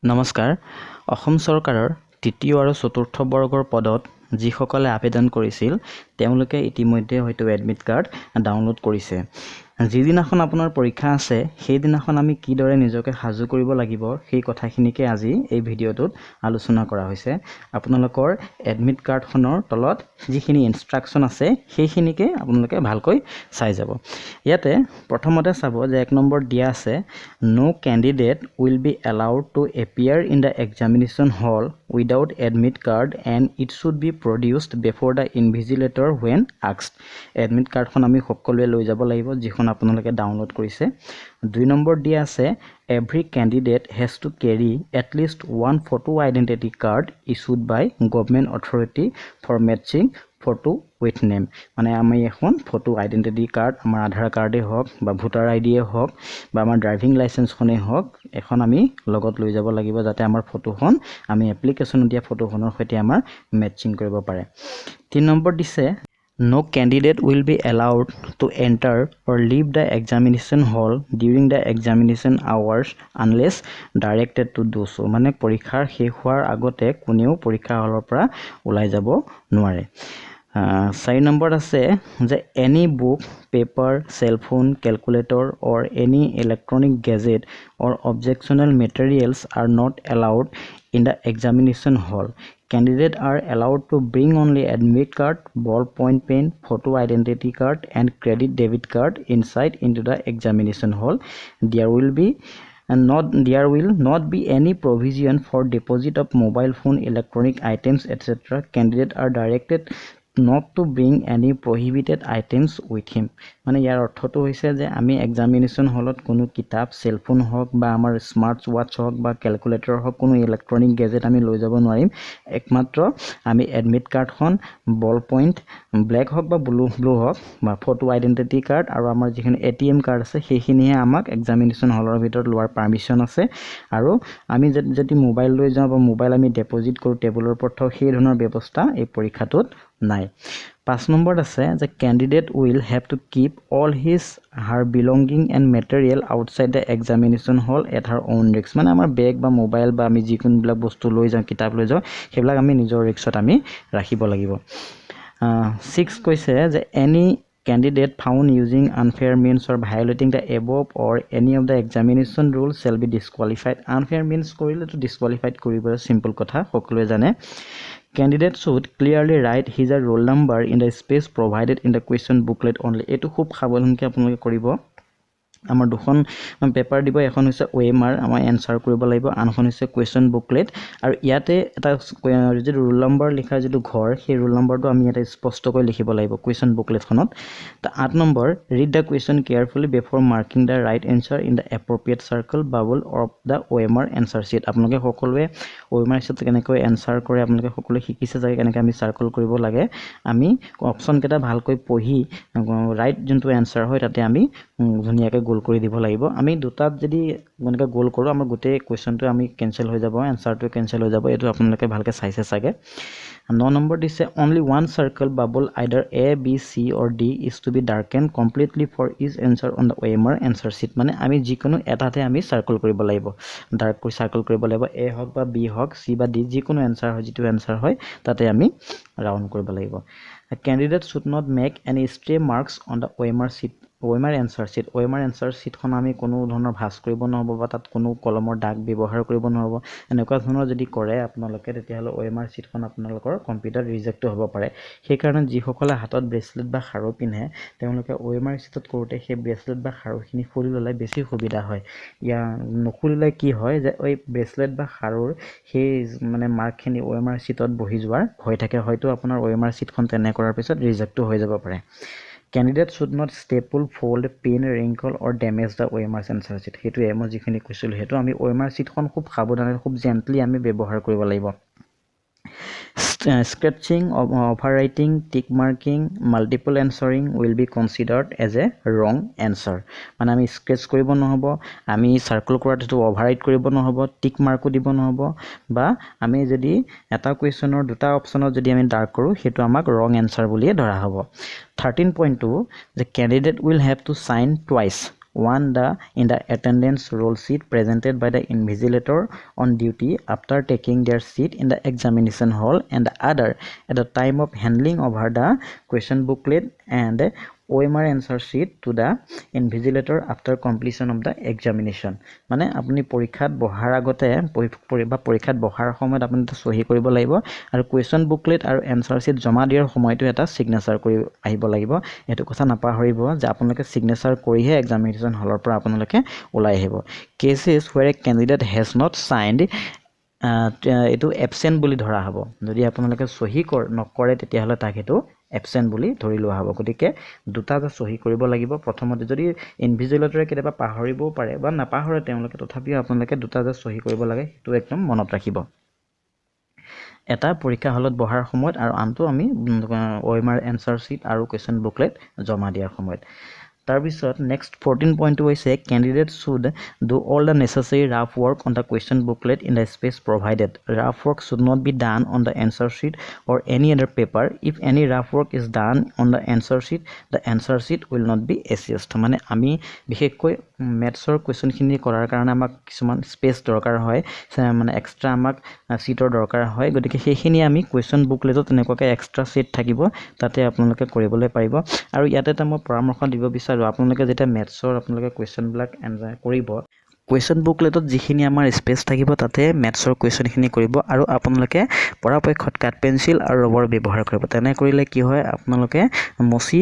নমস্কাৰ অসম চৰকাৰৰ তৃতীয় আৰু চতুৰ্থ বৰ্গৰ পদত যিসকলে আবেদন কৰিছিল তেওঁলোকে ইতিমধ্যে হয়তো এডমিট কাৰ্ড ডাউনলোড কৰিছে যিদিনাখন আপোনাৰ পৰীক্ষা আছে সেইদিনাখন আমি কিদৰে নিজকে সাজু কৰিব লাগিব সেই কথাখিনিকে আজি এই ভিডিঅ'টোত আলোচনা কৰা হৈছে আপোনালোকৰ এডমিট কাৰ্ডখনৰ তলত যিখিনি ইনষ্ট্ৰাকচন আছে সেইখিনিকে আপোনালোকে ভালকৈ চাই যাব ইয়াতে প্ৰথমতে চাব যে এক নম্বৰ দিয়া আছে no candidate will be allowed to appear in the examination hall without admit card and it should be produced before the invigilator when asked admit কাৰ্ডখন আমি সকলোৱে লৈ যাব লাগিব যিখন আপোনালোকে ডাউনলোড কৰিছে দুই নম্বৰ দিয়া আছে every candidate has to carry at least one photo identity card issued by government authority for matching photo with name মানে আমি এখন ফটো আইডেন্টিটি কাৰ্ড আমাৰ আধাৰ কাৰ্ডে হওক বা ভোটাৰ আইডিয়ে হওক বা আমাৰ ড্ৰাইভিং লাইসেন্সখনে হওক এখন আমি লগত লৈ যাব লাগিব যাতে আমাৰ ফটোখন আমি এপ্লিকেশন দিয়া ফটোখনৰ সৈতে আমাৰ মেচিং কৰিব পাৰে 3 নম্বৰ দিছে No candidate will be allowed to enter or leave the examination hall during the examination hours unless directed to do so. মানে পৰীক্ষাৰ শেষ হোৱাৰ আগতে কোনেও পৰীক্ষা হলৰ পৰা ওলাই যাব নোৱাৰে 4 নম্বৰ আছে যে any book, paper, cell phone, calculator or any electronic gadget or objectionable materials are not allowed in the examination hall. Candidates are allowed to bring only admit card, ballpoint pen, photo identity card and credit debit card inside into the examination hall. There will not be any provision for deposit of mobile phone, electronic items, etc. Candidates are directed not to bring any prohibited items with him মানে ইয়াৰ অৰ্থটো হৈছে যে আমি examination হলত কোনো কিতাপ cell phone হওক বা আমাৰ স্মাৰ্ট ওয়াচ হওক বা ক্যালকুলেটৰ হওক কোনো ইলেক্ট্ৰনিক গেজেট আমি লৈ যাব নোৱাৰিম একমাত্ৰ আমি এডমিট কাৰ্ডখন বল পইণ্ট ব্ল্যাক হওক বা ব্লু হওক বা ফটো আইডেন্টিটি কাৰ্ড আৰু আমাৰ যিখিনি এটিএম কাৰ্ড আছে সেইখিনিহে আমাক এক্সামিনেশ্যন হলৰ ভিতৰত লোৱাৰ পাৰমিশন আছে আৰু আমি যদি মোবাইল লৈ যাওঁ বা মোবাইল আমি ডিপোজিট কৰো টেবুলৰ ওপৰত থওঁ সেই ধৰণৰ ব্যৱস্থা এই পৰীক্ষাটোত নাই 5 নম্বৰ আছে যে candidate will have to keep all her belonging and material outside the examination hall at her own risk মানে আমাৰ বেগ বা মোবাইল বা আমি যিকোনো বিলাক বস্তু লৈ যাওঁ কিতাপ লৈ যাওঁ সেইবিলাক আমি নিজৰ ৰিস্কত আমি ৰাখিব লাগিব 6 কৈছে যে any candidate found using unfair means or violating the above or any of the examination rules shall be disqualified unfair means কৰিলে তো disqualified কৰিব simple কথা সকলোৱে জানে Candidate should clearly write his or roll number in the space provided in the question booklet only. এটো খুব সাৱধানকৈ আপোনালোকে কৰিব আমাৰ দুখন পেপাৰ দিব এখন হৈছে ওএমআৰ আমাৰ এনসাৰ কৰিব লাগিব আনখন হৈছে কোৱেশ্চন বুকলেট আৰু ইয়াতে এটা যে ৰোল নম্বৰ লিখা যেটো ঘৰ সেই ৰোল নম্বৰটো আমি এটা স্পষ্টকৈ লিখিব লাগিব কোৱেশ্চন বুকলেটখনত তা 8 নম্বৰ read the question carefully before marking the right answer in the appropriate circle bubble of the OMR answer sheet আপোনালোকে সকলোৱে ওএমআৰ শীট কেনেকৈ এনসাৰ কৰে আপোনালোকে সকলোৱে শিকিছে যে কেনেকৈ আমি সাৰ্কেল কৰিব লাগে আমি অপচন কেটা ভালকৈ পঢ়ি ৰাইট যোনটো এনসাৰ হয় তাতে আমি ধুনিয়াকৈ গোল কৰি দিব লাগিব আমি দুটাত যদি গনকা গোল কৰো আমাৰ গোটে কোৱেশ্চনটো আমি কেনসেল হৈ যাব আনসাৰটো কেনসেল হৈ যাব এটো আপোনালোকে ভালকৈ চাইছে সাগে 9 নম্বৰ দিছে only one circle bubble either a b c or d is to be darkened completely for each answer on the OMR answer sheet মানে আমি যিকোনো এটাতে আমি সার্কেল কৰিব লাগিব ডাৰ্ক কৰি সাৰ্কেল কৰিব লাগিব a হক বা b হক c বা d যিকোনো আনসাৰ হয় যেটো আনসাৰ হয় তাতে আমি ৰাউন্ড কৰিব লাগিব A candidate should not make any stray marks on the OMR sheet OMR answer sheet খন আমি কোনো ধৰণৰ ভাঁজ কৰিব নহব বা তাত কোনো কলমৰ দাগ ব্যৱহাৰ কৰিব নহব এনেকুৱা ধৰণৰ যদি কৰে আপোনালোকে তেতিয়া হলে OMR sheet খন আপোনালোকৰ কম্পিউটাৰ ৰিজেক্ট হ'ব পাৰে সেই কাৰণে যি সকলে হাতত ব্ৰেসলেট বা খাৰু পিনে তেওঁলোকে OMR sheetত কৰোতে সেই ব্ৰেসলেট বা খাৰুখিনি খুলি ললে বেছি সুবিধা হয় ইয়া নখুলিলে কি হয় যে ওই ব্ৰেসলেট বা খাৰুৰ সেই মানে মাৰ্কখিনি OMR sheetত বহি যোৱাৰ ভয় থাকে হয়তো আপোনাৰ OMR sheet খন তেনে কৰাৰ পিছত ৰিজেক্ট হৈ যাব পাৰে Candidate should not staple, fold, pin, wrinkle or damage the OMR answer sheet. হেতু মই যিখিনি কৈছিল হেতু আমি OMR sheet খন খুব সাৱধানে খুব জেন্টলি আমি ব্যৱহাৰ কৰিব লাগিব Sketching, overwriting, tick marking, multiple answering will be considered as a wrong answer. মানে আমি স্কেচ কৰিব নহব আমি সাৰ্কেল কৰাটো ওভাৰৰাইট কৰিব নহব টিক মাৰ্কো দিব নহব বা আমি যদি এটা কোৱেশ্চনৰ দুটা অপচনত যদি আমি ডাৰ্ক কৰো হেতু আমাক wrong answer বুলিয়ে ধৰা হ'ব 13.2 the candidate will have to sign twice 1 in the attendance roll sheet presented by the invigilator on duty after taking their seat in the examination hall, and the other at the time of handing over the question booklet and OMR answer sheet to the invigilator after completion of the examination. মানে আপুনি পৰীক্ষাত বহাৰ আগতে পৰীক্ষাত বহাৰ সময়ত আপুনি সহি কৰিব লাগিব আৰু কুৱেশ্যন বুকলেট আৰু এনসাৰ शीट জমা দিয়াৰ সময়টো এটা সিগনেচাৰ কৰি আহিব লাগিব। এটো কথা নাপাহৰিব যে আপোনালোকে সিগনেচাৰ কৰিহে এক্সামিনেশ্যন হলৰ পৰা আপোনালোকে ওলাই আহিব। কেसेছ where a candidate has not signed এটো এবসেন্ট বুলি ধৰা হ'ব। যদি আপোনালোকে সহি নকৰে তেতিয়াহলে তাক এটো এবসেন্ট বুলি ধৰি লোৱা হ'ব। গতিকে দুটা যে সহি কৰিব লাগিব। প্ৰথমতে যদি ইনভিজিলেটৰে কেতিয়াবা পাহৰিবও পাৰে বা নাপাহৰে তেওঁলোকে, তথাপিও আপোনালোকে দুটা যে সহি কৰিব লাগে সেইটো একদম মনত ৰাখিব। এটা পৰীক্ষা হলত বহাৰ সময়ত আৰু আনটো আমি OMR এনসাৰ शीट আৰু কুৱেশ্যন বুকলেট জমা দিয়াৰ সময়ত। তাৰপিছত নেক্সট 14 পইণ্টটো হৈছে candidate should do all the necessary rough work on the question booklet in the space provided. Rough work should not be done on the answer sheet or any other paper. If any rough work is done on the answer sheet will not be assessed. মানে আমি বিশেষকৈ ম্যাথছৰ কুৱেশ্যনখিনি কৰাৰ কাৰণে আমাক কিছুমান space দৰকাৰ হয়, মানে এক্সট্ৰা আমাক সিটৰ দৰকাৰ হয়। গতিকে সেইখিনি আমি কুৱেশ্যন বুকলেটত তেনেকুৱাকৈ এক্সট্ৰা সিট থাকিব, তাতে আপোনালোকে কৰিবলৈ পাৰিব। আৰু ইয়াতে এটা মই পৰামৰ্শ দিব বিচাৰো, আপোনালোকে যেতিয়া ম্যাথছৰ আপোনালোকে কুৱেশ্যনবিলাক এনসাৰ কৰিব, কুৱেশ্যন বুকলেটত যিখিনি আমাৰ স্পেচ থাকিব তাতে ম্যাথছৰ কুৱেশ্যনখিনি কৰিব আৰু আপোনালোকে পৰাপক্ষত কাট পেন্সিল আৰু ৰবৰ ব্যৱহাৰ কৰিব। তেনে কৰিলে কি হয়, আপোনালোকে মচি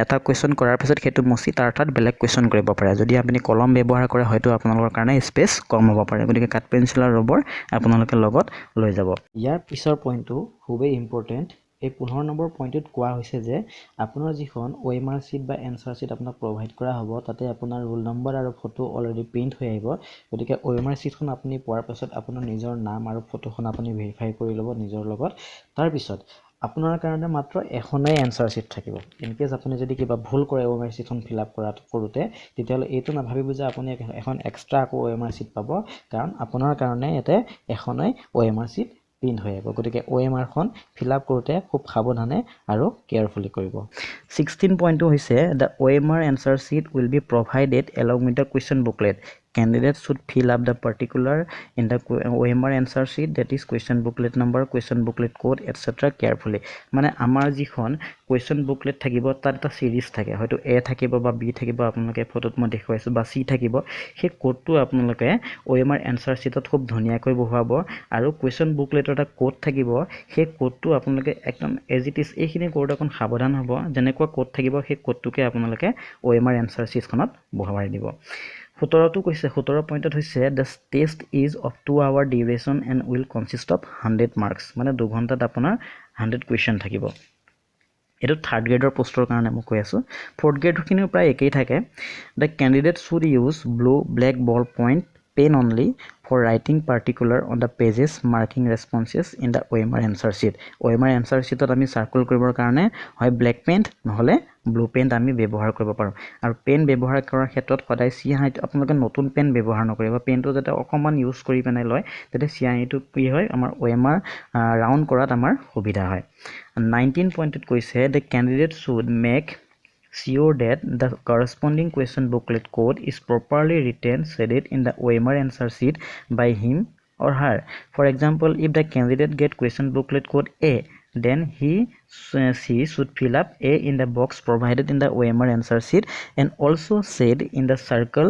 এটা কুৱেশ্যন কৰাৰ পিছত সেইটো মচি তাৰ ঠাইত বেলেগ কুৱেশ্যন কৰিব পাৰে। যদি আপুনি কলম ব্যৱহাৰ কৰে হয়তো আপোনালোকৰ কাৰণে স্পেচ কম হ'ব পাৰে। গতিকে কাট পেন্সিল আৰু ৰবৰ আপোনালোকে লগত লৈ যাব। ইয়াৰ পিছৰ পইণ্টটো খুবেই ইম্পৰ্টেণ্ট। এই 15 নম্বৰ পইণ্টত কোৱা হৈছে যে আপোনাৰ যিখন OMR शीट বা এনসাৰ शीट আপোনাক প্ৰভাইড কৰা হ'ব তাতে আপোনাৰ ৰোল নম্বৰ আৰু ফটো অলৰেডি প্ৰিন্ট হৈ আহিব। গতিকে OMR शीटখন আপুনি পোৱাৰ পাছত আপোনাৰ নিজৰ নাম আৰু ফটোখন আপুনি ভেৰিফাই কৰি ল'ব নিজৰ লগত। তাৰ পিছত আপোনাৰ কাৰণে মাত্ৰ এখনেই এনসাৰ शीट থাকিব। ইন কেছ আপুনি যদি কিবা ভুল কৰে OMR शीटখন ফিল আপ কৰোঁতে, তেতিয়াহ'লে এইটো নাভাবিব যে আপুনি এখন এক্সট্ৰা আকৌ OMR शीट পাব, কাৰণ আপোনাৰ কাৰণে ইয়াতে এখনেই OMR शीट প্ৰিন্ট হৈ আহিব। গতিকে OMR খন ফিল আপ কৰোঁতে খুব সাৱধানে আৰু কেয়াৰফুলি কৰিব। 16 পইণ্টটো হৈছে the OMR answer sheet will be provided along with the question booklet. Candidates should fill up the particular in the OMR answer sheet, that is question booklet number, question booklet code, etc. carefully. মানে আমাৰ যিখন question booklet থাকিব তাত এটা সিৰিজ থাকে, হয়তো A থাকিব বা B থাকিব, আপোনালোকে ফটোত মই দেখুৱাইছো, বা C থাকিব। সেই কোডটো আপোনালোকে OMR এনসাৰ शीटত খুব ধুনীয়াকৈ বহুৱাব আৰু কুৱেশ্যন বুকলেটৰ এটা কোড থাকিব, সেই কোডটো আপোনালোকে একদম এজ ইট ইজ এইখিনি কোড অকণ সাৱধান হ'ব, যেনেকুৱা কোড থাকিব সেই কোডটোকে আপোনালোকে OMR এনসাৰ शीटখনত বহুৱাই দিব। 17 পইণ্টত হৈছে the test is of 2 hour duration and will consist of 100 marks. মানে 2 ঘণ্টাত আপোনাৰ 100 কুৱেশ্যন থাকিব। এটো থাৰ্ড গ্ৰেডৰ পোষ্টৰ কাৰণে মই কৈ আছো। ফৰ্থ গ্ৰেডখিনিও প্ৰায় একেই থাকে। The candidate should use black ball point pen only for writing particular on the pages marking responses in the OMR answer sheet. OMR answer sheetত আমি সার্কেল কৰিবৰ কাৰণে হয় ব্ল্যাক পেন নহলে ব্লু পেন আমি ব্যৱহাৰ কৰিব পাৰোঁ। আৰু পেন ব্যৱহাৰ কৰাৰ ক্ষেত্ৰত সদায় চিয়াঁহীত আপোনালোকে নতুন পেন ব্যৱহাৰ নকৰিব। পেনটো যাতে অকমান ইউজ কৰি পেনে লয়, তেতিয়া চিয়াঁহীটো কি হয় আমাৰ OMR ৰাউন্ড কৰাত আমাৰ সুবিধা হয়। 19 পইণ্টত কৈছে the candidate should make sure that the corresponding question booklet code is properly written shaded in the OMR answer sheet by him or her. For example, if the candidate get question booklet code A, then she should fill up A in the box provided in the OMR answer sheet and also shade in the circle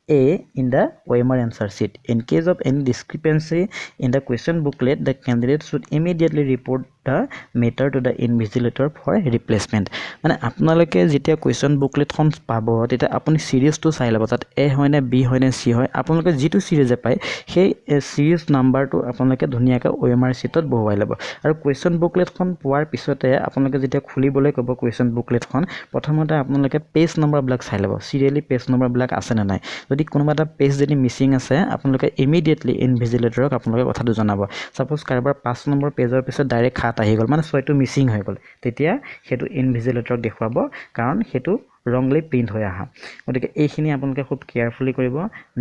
A in the OMR answer sheet. In case of any discrepancy in the question booklet, the candidate should immediately report the matter to the invigilator for replacement. মানে আপোনালোকে যেতিয়া question বুকলেটখন পাব তেতিয়া আপুনি সিৰিজটো চাই ল'ব, তাত A হয় নে B হয় নে C হয়। আপোনালোকে যিটো সিৰিজে পায় সেই সিৰিজ নাম্বাৰটো আপোনালোকে ধুনীয়াকৈ OMR शीटত বহুৱাই ল'ব। আৰু কুৱেশ্যন বুকলেটখন পোৱাৰ পিছতে আপোনালোকে যেতিয়া খুলিবলৈ ক'ব কুৱেশ্যন বুকলেটখন, প্ৰথমতে আপোনালোকে পেজ নম্বৰবিলাক চাই ল'ব, সিৰিয়েলি পেজ নম্বৰবিলাক আছে নে নাই। যদি কোনোবা এটা পেজ যদি মিছিং আছে আপোনালোকে ইমিডিয়েটলি ইনভিজিলেটৰক আপোনালোকে কথাটো জনাব। সাপোজ কাৰোবাৰ 5 নম্বৰ পেজৰ পিছত ডাইৰেক্ট 7 আহি গ'ল, মানে 6টো মিছিং হৈ গ'ল, তেতিয়া সেইটো ইনভিজিলেটৰক দেখুৱাব, কাৰণ সেইটো ৰংলি প্ৰিণ্ট হৈ আহা গতিকে এইখিনি আপোনালোকে খুব কেয়াৰফুলি কৰিব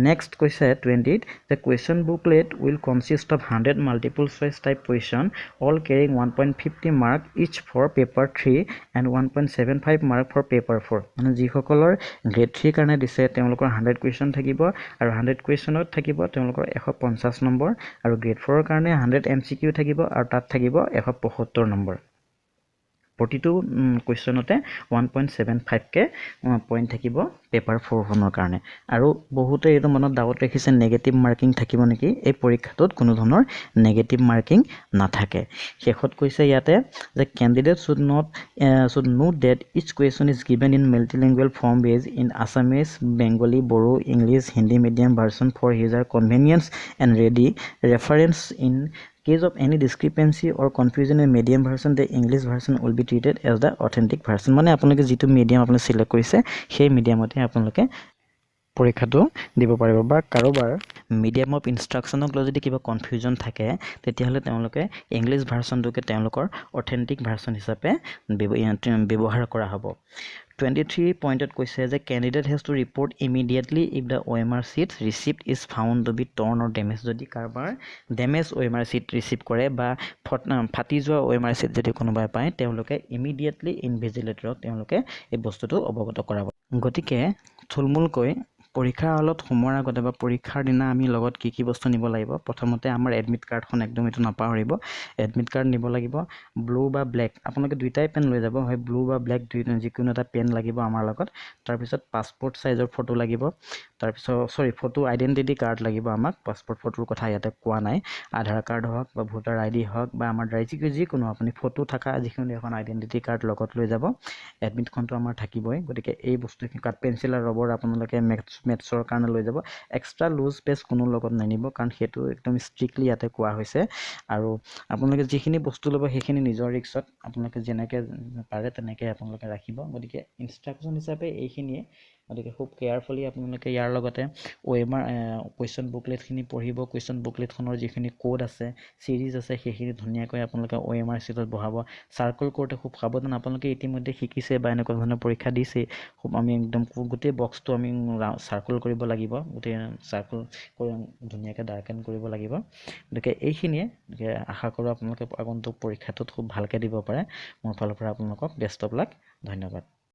নেক্সট কৈছে 20 the question booklet will consist of 100 multiple choice type question all carrying 1.50 mark each for paper 3 and 1.75 mark for paper 4 মানে যিসকলৰ গ্ৰেড 3 কাৰণে দিছে তেওঁলোকৰ 100 question থাকিব আৰু 100 questionত থাকিব তেওঁলোকৰ 150 নম্বৰ আৰু গ্ৰেড 4 কাৰণে 100 MCQ থাকিব আৰু তাত থাকিব 175 নম্বৰ প্ৰতিটো কুৱেশ্যনতে 1.75 কে পইণ্ট থাকিব পেপাৰ 4 খনৰ কাৰণে আৰু বহুতে এইটো মনত ডাউট ৰাখিছে নেগেটিভ মাৰ্কিং থাকিব নেকি এই পৰীক্ষাটোত কোনো ধৰণৰ নেগেটিভ মাৰ্কিং নাথাকে শেষত কৈছে ইয়াতে যে candidate should note that each question is given in multilingual form based in Assamese, Bengali, Bodo, English, Hindi medium version for user convenience and ready reference in case of any discrepancy or confusion in medium version the English version will be treated as the authentic version মানে আপোনালোকে যেটো medium আপুনি select কৰিছে সেই মিডিয়ামতে আপোনালোকে পৰীক্ষাটো দিব পাৰিব বা কাৰোবাৰ মিডিয়াম অফ ইনষ্ট্ৰাকচনক লৈ যদি কিবা কনফিউজন থাকে তেতিয়াহলে তেওঁলোকে ইংলিশ ভাৰ্চনটোকে তেওঁলোকৰ অথেন্টিক ভাৰ্চন হিচাপে ব্যৱহাৰ কৰা হ'ব 23 পইণ্টত কৈছে যে candidate has to report immediately if the OMR sheet received is found to be torn or damaged যদি কাৰোবাৰ ডেমেজ OMR sheet ৰিচিভ কৰে বা ফাটি যোৱা OMR sheet যদি কোনোবাই পায় তেওঁলোকে ইমিডিয়েটলি ইনভিজিলেটৰক তেওঁলোকে এই বস্তুটো অৱগত কৰাব গতিকে থুলমূলকৈ পৰীক্ষাৰ হলত সোমোৱাৰ আগতে বা পৰীক্ষাৰ দিনা আমি লগত কি বস্তু নিব লাগিব প্ৰথমতে আমাৰ এডমিট কাৰ্ডখন একদম এটো নাপাহৰিব এডমিট কাৰ্ড নিব লাগিব ব্লু বা ব্ল্যাক আপোনালোকে দুইটাই পেন লৈ যাব হয় ব্লু বা ব্ল্যাক যিকোনো এটা পেন লাগিব আমাৰ লগত তাৰ পিছত পাসপোৰ্ট সাইজৰ ফটো লাগিব তাৰ পিছত ফটো আইডেন্টিটি কাৰ্ড লাগিব আমাক পাসপোৰ্ট ফটোৰ কথা ইয়াতে কোৱা নাই আধাৰ কাৰ্ড হওক বা ভোটাৰ আইডি হওক বা আমাৰ যিকোনো আপুনি ফটো থাকা যিকোনো এখন আইডেন্টিটি কাৰ্ড লগত লৈ যাব এডমিটখনটো আমাৰ থাকিবই গতিকে এই বস্তুখিনি কাট পেন্সিল আৰু ৰবৰ আপোনালোকে মেথছৰ কাৰণে লৈ যাব এক্সট্ৰা লুজ পেজ কোনো লগত নানিব কাৰণ হেতু একদম স্ট্ৰিক্টলি ইয়াতে কোৱা হৈছে আৰু আপোনালোকে যিখিনি বস্তু ল'ব সেইখিনি নিজৰ ৰিক্সত আপোনালোকে যেনেকে পাৰে তেনেকে আপোনালোকে ৰাখিব গতিকে ইনষ্ট্ৰাকচন হিচাপে এইখিনিয়ে গতিকে খুব কেয়াৰফুলি আপোনালোকে ইয়াৰ লগতে OMR কুৱেশ্যন বুকলেটখিনি পঢ়িব কুৱেশ্যন বুকলেটখনৰ যিখিনি কোড আছে সিৰিজ আছে সেইখিনি ধুনীয়াকৈ আপোনালোকে OMR চিটত বহাব সাৰ্কেল কৰোতে খুব সাৱধান আপোনালোকে ইতিমধ্যে শিকিছে বা এনেকুৱা ধৰণৰ পৰীক্ষা দিছে খুব আমি একদম গোটেই বক্সটো আমি সাৰ্কেল কৰিব লাগিব গোটেই সাৰ্কেল কৰি ধুনীয়াকৈ ডাৰ্কেন কৰিব লাগিব গতিকে এইখিনিয়ে আশা কৰোঁ আপোনালোকে আগন্তুক পৰীক্ষাটোত খুব ভালকৈ দিব পাৰে মোৰ ফালৰ পৰা আপোনালোকক বেষ্ট অফ লাক ধন্যবাদ